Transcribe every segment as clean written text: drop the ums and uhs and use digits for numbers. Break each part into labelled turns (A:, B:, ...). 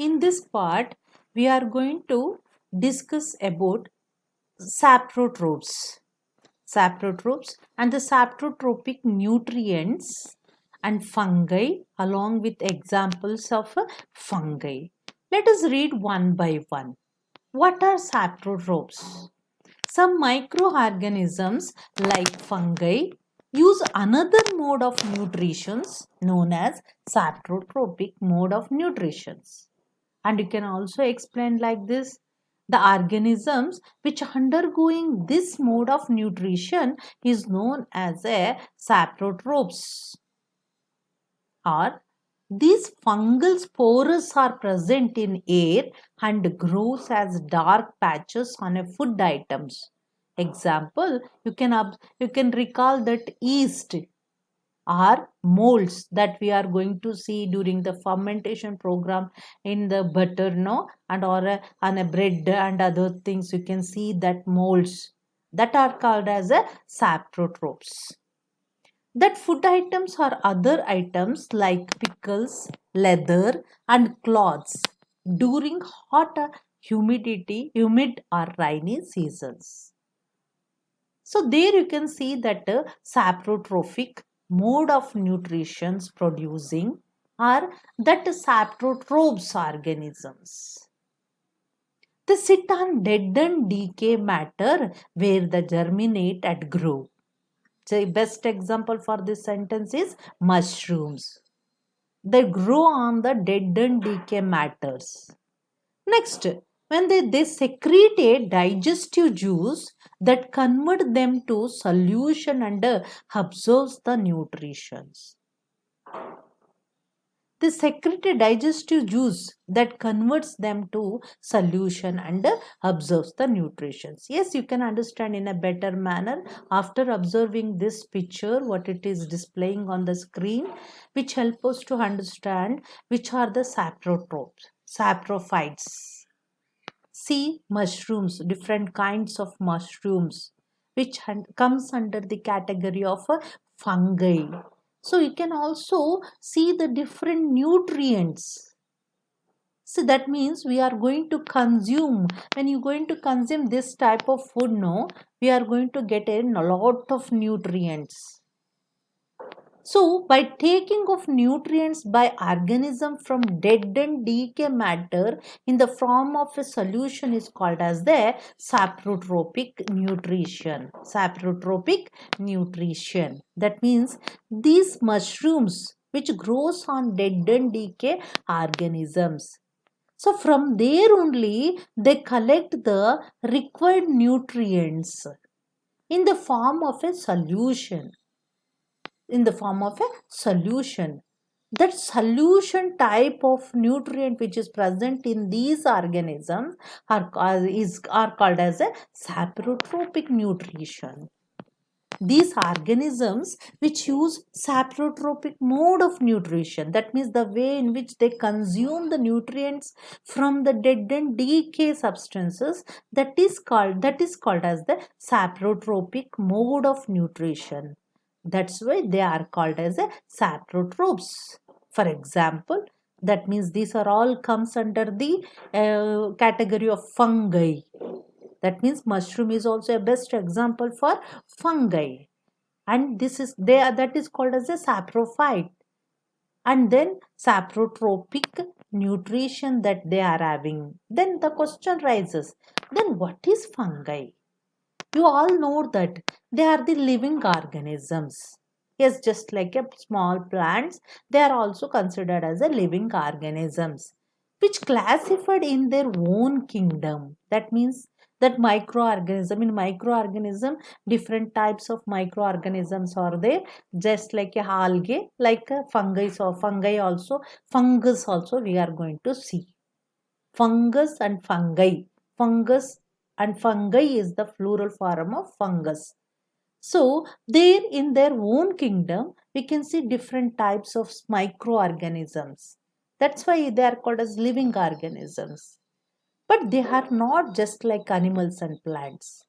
A: In this part, we are going to discuss about saprotrophs. Saprotrophs and the saprotrophic nutrients and fungi along with examples of fungi. Let us read one by one. What are saprotrophs? Some microorganisms like fungi use another mode of nutrition known as saprotrophic mode of nutrition. And you can also explain like this: the organisms which undergoing this mode of nutrition is known as a saprotrophs. Or these fungal spores are present in air and grows as dark patches on a food items. Example, you can recall that yeast are molds that we are going to see during the fermentation program in the butter, no, and on a bread and other things. You can see that molds that are called as a saprotrophs. That food items or other items like pickles, leather and cloths during hot humid or rainy seasons. So there you can see that saprotrophic mode of nutrition producing are that saprotrophs organisms. They sit on dead and decay matter where they germinate and grow. The best example for this sentence is mushrooms. They grow on the dead and decay matters. Next, when they secrete a digestive juice that convert them to solution and absorbs the nutrients. They secrete a digestive juice that converts them to solution and absorbs the nutrients. Yes, you can understand in a better manner after observing this picture what it is displaying on the screen, which help us to understand which are the saprotrophs, saprophytes. See mushrooms, different kinds of mushrooms, which comes under the category of fungi. So you can also see the different nutrients. So that means we are going to consume, when you're going to consume this type of food, no, we are going to get a lot of nutrients. So, by taking of nutrients by organism from dead and decay matter in the form of a solution is called as the saprotrophic nutrition. Saprotrophic nutrition. That means these mushrooms which grows on dead and decay organisms. So from there only they collect the required nutrients in the form of a solution. That solution type of nutrient which is present in these organisms are called as a saprotrophic nutrition. These organisms which use saprotrophic mode of nutrition, that means the way in which they consume the nutrients from the dead and decay substances, that is called as the saprotrophic mode of nutrition. That's why they are called as a saprotrophs. For example, that means these are all comes under the category of fungi. That means mushroom is also a best example for fungi. And that is called as a saprophyte. And then saprotrophic nutrition that they are having. Then the question rises, then what is fungi? You all know that they are the living organisms. Yes, just like a small plants, they are also considered as a living organisms, which classified in their own kingdom. That means that in microorganism, different types of microorganisms are there, just like a algae, like a fungus or fungus also we are going to see. Fungus and fungi. Fungus and fungi is the plural form of fungus. So, there in their own kingdom, we can see different types of microorganisms. That's why they are called as living organisms. But they are not just like animals and plants.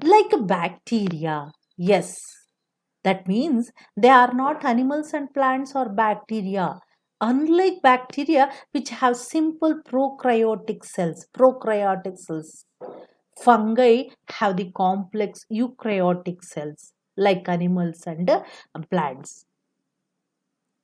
A: Like bacteria, yes. That means they are not animals and plants or bacteria. unlike bacteria which have simple prokaryotic cells, fungi have the complex eukaryotic cells like animals and plants.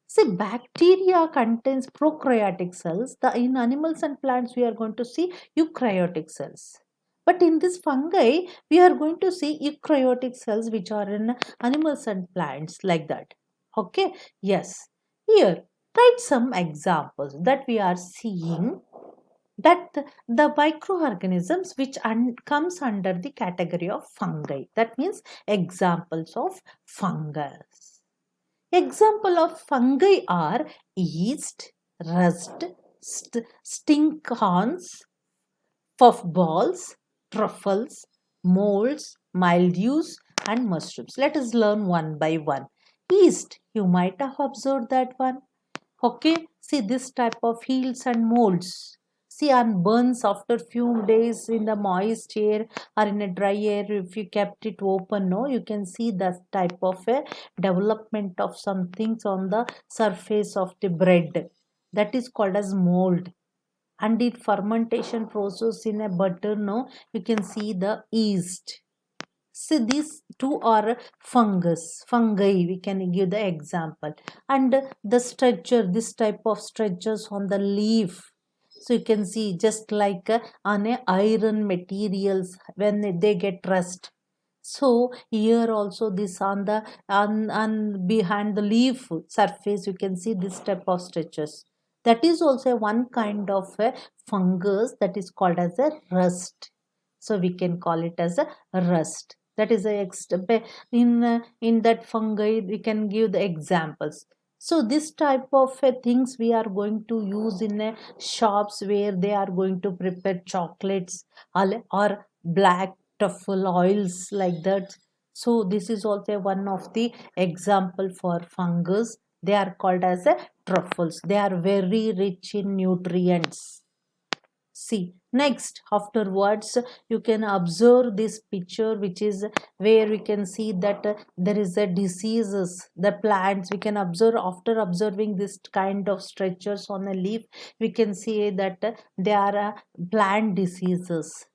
A: See, bacteria contains prokaryotic cells. In animals and plants, we are going to see eukaryotic cells. But in this fungi, we are going to see eukaryotic cells which are in animals and plants like that. Okay, yes. Here, write some examples that we are seeing that the microorganisms which comes under the category of fungi. That means examples of fungus. Example of fungi are yeast, rust, stink horns, puffballs, truffles, molds, mildews, and mushrooms. Let us learn one by one. Yeast, you might have observed that one. Okay, see this type of heals and molds. See, and burns after few days in the moist air or in a dry air. If you kept it open, no, you can see that type of a development of some things on the surface of the bread. That is called as mold. And the fermentation process in a butter, no, you can see the yeast. So these two are fungi. We can give the example. And the structure, this type of structures on the leaf. So you can see just like on a iron materials when they get rust. So here also this on behind the leaf surface you can see this type of structures. That is also one kind of a fungus that is called as a rust. So we can call it as a rust. That is a in that fungi we can give the examples. So this type of things we are going to use in shops where they are going to prepare chocolates or black truffle oils like that. So this is also one of the example for fungus. They are called as truffles. They are very rich in nutrients. See, next afterwards you can observe this picture which is where we can see that there is a diseases the plants we can observe after observing this kind of structures on a leaf we can see that they are plant diseases.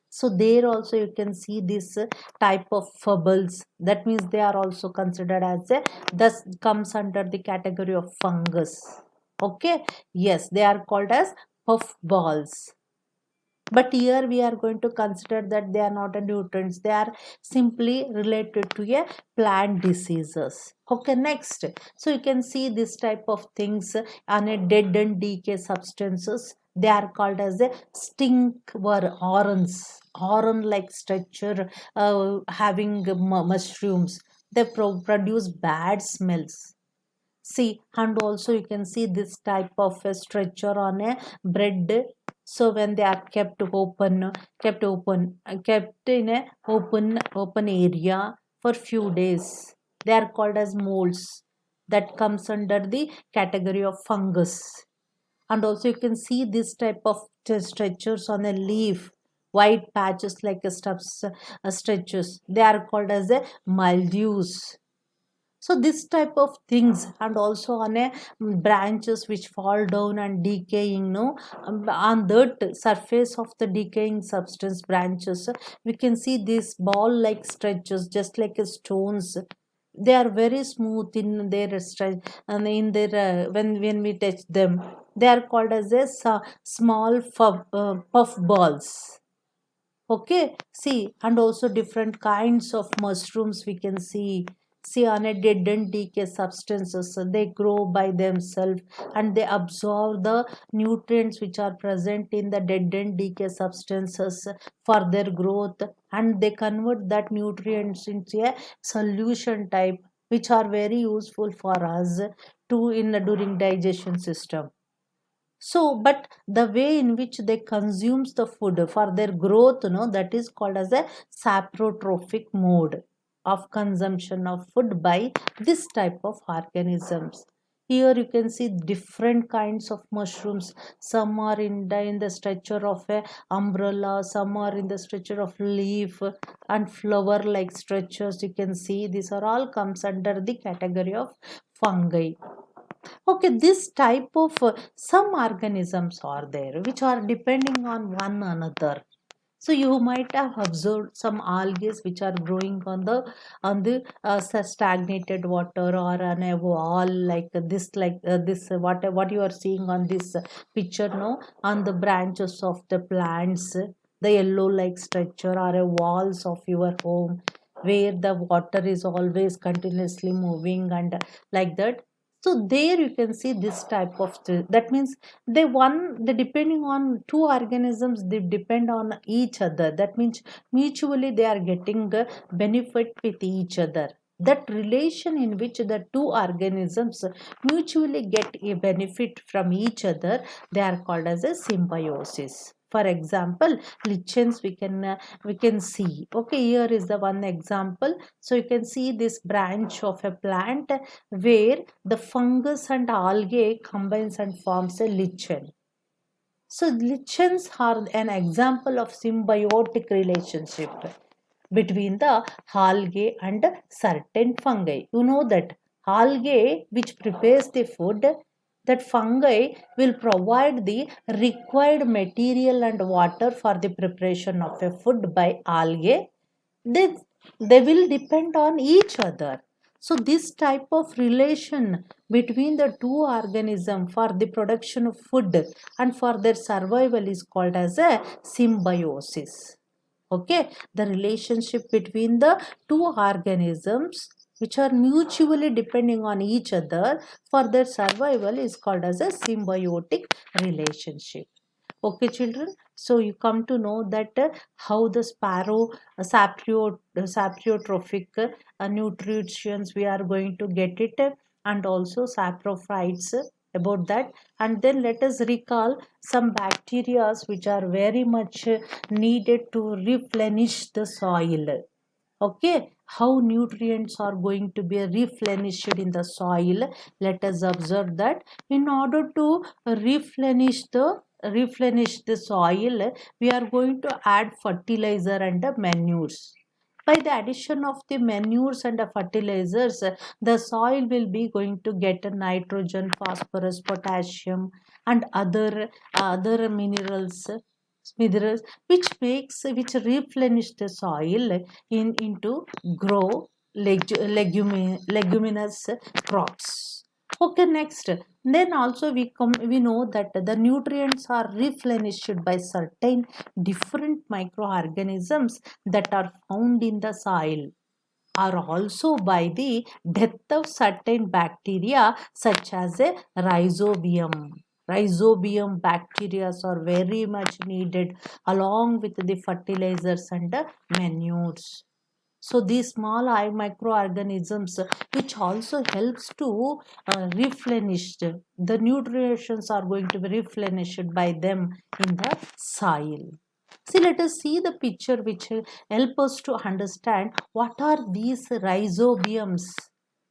A: So there also you can see this type of bubbles. That means they are also considered as a thus comes under the category of fungus. Okay, yes, they are called as puff balls. But here we are going to consider that they are not a nutrients, they are simply related to a plant diseases. Okay, next, so you can see this type of things on a dead and decay substances. They are called as a stink or oran like structure having mushrooms. They produce bad smells. See, and also you can see this type of a structure on a bread. So when they are kept in a open area for few days, they are called as molds. That comes under the category of fungus. And also you can see this type of structures on a leaf, white patches like a structures. They are called as a mildews. So this type of things and also on a branches which fall down and decaying, no, on that surface of the decaying substance branches we can see these ball like structures just like a stones. They are very smooth in their stretch and in their when we touch them they are called as a small puff balls. Okay, see, and also different kinds of mushrooms we can see on a dead and decay substances. So they grow by themselves and they absorb the nutrients which are present in the dead and decay substances for their growth, and they convert that nutrients into a solution type which are very useful for us to in during digestion system. So but the way in which they consumes the food for their growth, that is called as a saprotrophic mode of consumption of food by this type of organisms. Here you can see different kinds of mushrooms. Some are in the structure of a umbrella, some are in the structure of leaf and flower like structures. You can see these are all comes under the category of fungi. Okay, this type of some organisms are there which are depending on one another. So you might have observed some algae which are growing on the stagnated water or on a wall like this what you are seeing on this picture, no, on the branches of the plants, the yellow like structure or a walls of your home where the water is always continuously moving and like that. So there you can see this type of that means they depending on two organisms, they depend on each other. That means mutually they are getting a benefit with each other. That relation in which the two organisms mutually get a benefit from each other, they are called as a symbiosis. For example, lichens we can see. Okay, here is the one example. So you can see this branch of a plant where the fungus and algae combines and forms a lichen. So lichens are an example of symbiotic relationship between the algae and certain fungi. You know that algae which prepares the food, that fungi will provide the required material and water for the preparation of a food by algae. They they will depend on each other. So this type of relation between the two organisms for the production of food and for their survival is called as a symbiosis. Okay, the relationship between the two organisms which are mutually depending on each other for their survival is called as a symbiotic relationship. Okay, children. So you come to know that how the saprotrophic nutrients we are going to get it, and also saprophytes about that. And then let us recall some bacteria which are very much needed to replenish the soil. Okay, how nutrients are going to be replenished in the soil. Let us observe that in order to replenish the soil, we are going to add fertilizer and the manures. By the addition of the manures and the fertilizers, the soil will be going to get a nitrogen, phosphorus, potassium, and other minerals which replenish the soil into grow leguminous crops. Okay, next. Then also we know that the nutrients are replenished by certain different microorganisms that are found in the soil, are also by the death of certain bacteria such as a rhizobium. Rhizobium bacteria are very much needed along with the fertilizers and the manures. So these small microorganisms which also helps to replenish the nutrients are going to be replenished by them in the soil. See, let us see the picture which help us to understand what are these rhizobiums.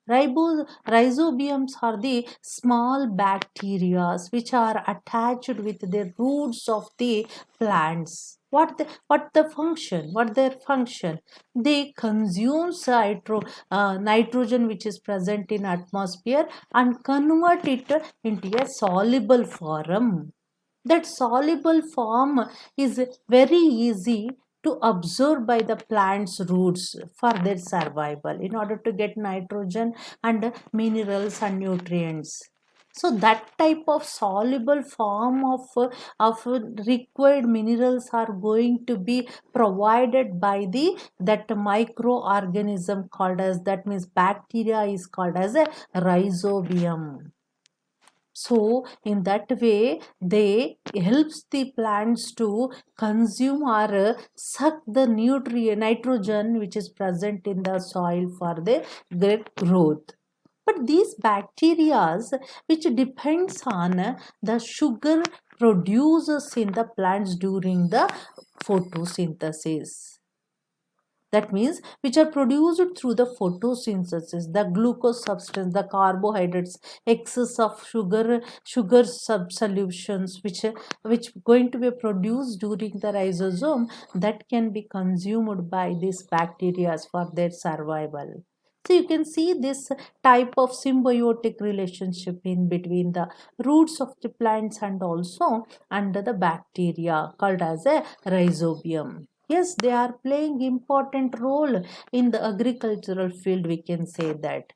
A: Rhizobiums are the small bacteria which are attached with the roots of the plants. What the function? What their function? They consume nitrogen which is present in atmosphere and convert it into a soluble form. That soluble form is very easy to absorb by the plant's roots for their survival in order to get nitrogen and minerals and nutrients. So that type of soluble form of required minerals are going to be provided by the that microorganism called as, that means bacteria is called as a rhizobium. So in that way they helps the plants to consume or suck the nutrient nitrogen which is present in the soil for their great growth. But these bacteria which depends on the sugar produced in the plants during the photosynthesis, that means which are produced through the photosynthesis, the glucose substance, the carbohydrates, excess of sugar subsolutions which going to be produced during the rhizosome, that can be consumed by these bacteria for their survival. So you can see this type of symbiotic relationship in between the roots of the plants and also under the bacteria called as a rhizobium. Yes, they are playing important role in the agricultural field, we can say that.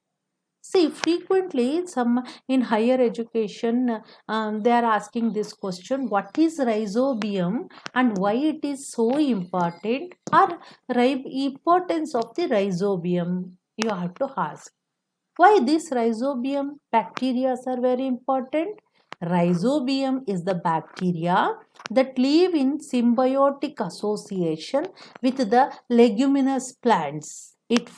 A: See, frequently, some in higher education, they are asking this question: what is rhizobium and why it is so important? Or importance of the rhizobium? You have to ask. Why this rhizobium bacteria are very important? Rhizobium is the bacteria that live in symbiotic association with the leguminous plants. It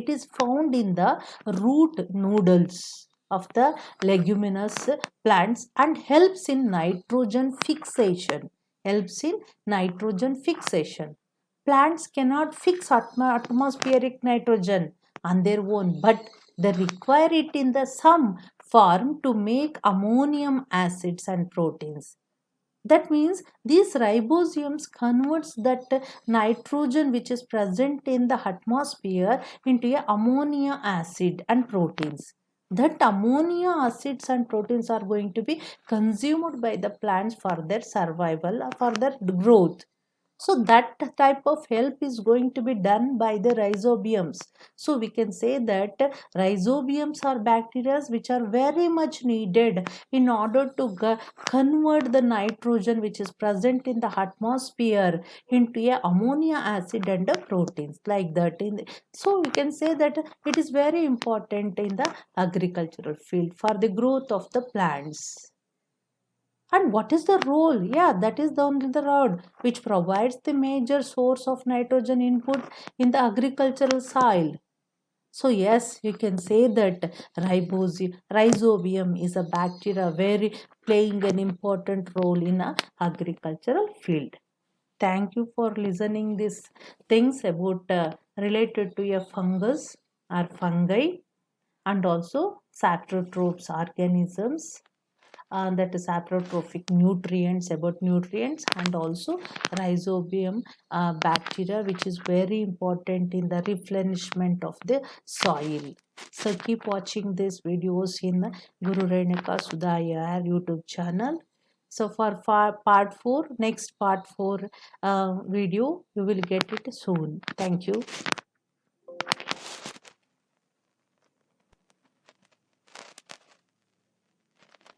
A: is found in the root noodles of the leguminous plants and helps in nitrogen fixation. Helps in nitrogen fixation. Plants cannot fix atmospheric nitrogen on their own, but they require it in the some form to make ammonium acids and proteins. That means these ribosomes converts that nitrogen which is present in the atmosphere into a ammonia acid and proteins. That ammonia acids and proteins are going to be consumed by the plants for their survival or for their growth. So that type of help is going to be done by the rhizobiums. So we can say that rhizobiums are bacteria which are very much needed in order to convert the nitrogen which is present in the atmosphere into a ammonia acid and the proteins like that. So we can say that it is very important in the agricultural field for the growth of the plants. And what is the role? Yeah, that is the only the rod which provides the major source of nitrogen input in the agricultural soil. So yes, you can say that rhizobium is a bacteria very playing an important role in a agricultural field. Thank you for listening these things about related to a fungus or fungi and also saprotrophs organisms, that is saprotrophic nutrients, about nutrients, and also rhizobium bacteria which is very important in the replenishment of the soil. So keep watching these videos in Guru Renuka Sudha A R YouTube channel. So for part 4, next part 4 video, you will get it soon. Thank you.